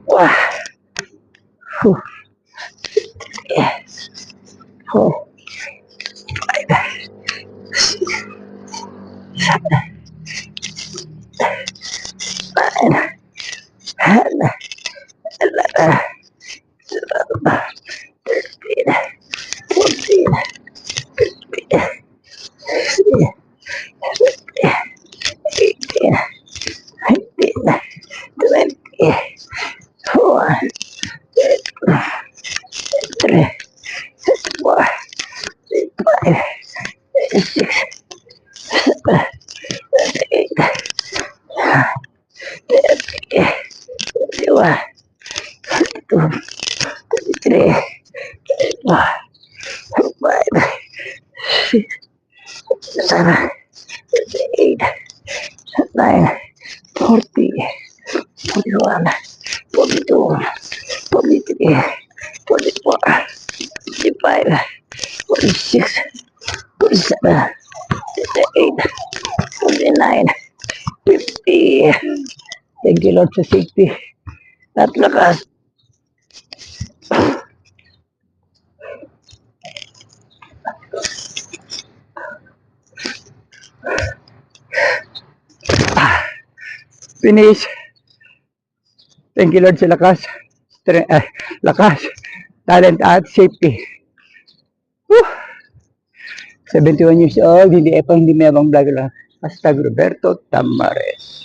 Wah. Yes. Oh. Seven, 8, 9, 40, 41, 42, 43, 44, 45, 46, 47, 48, 49, 50. Thank you Lord sa safety at lakas. Finish. Thank you Lord sa lakas. Lakas, talent at safety. Woo! 71 years old, hindi mayabang vlogger lang. Hashtag Roberto Tamares.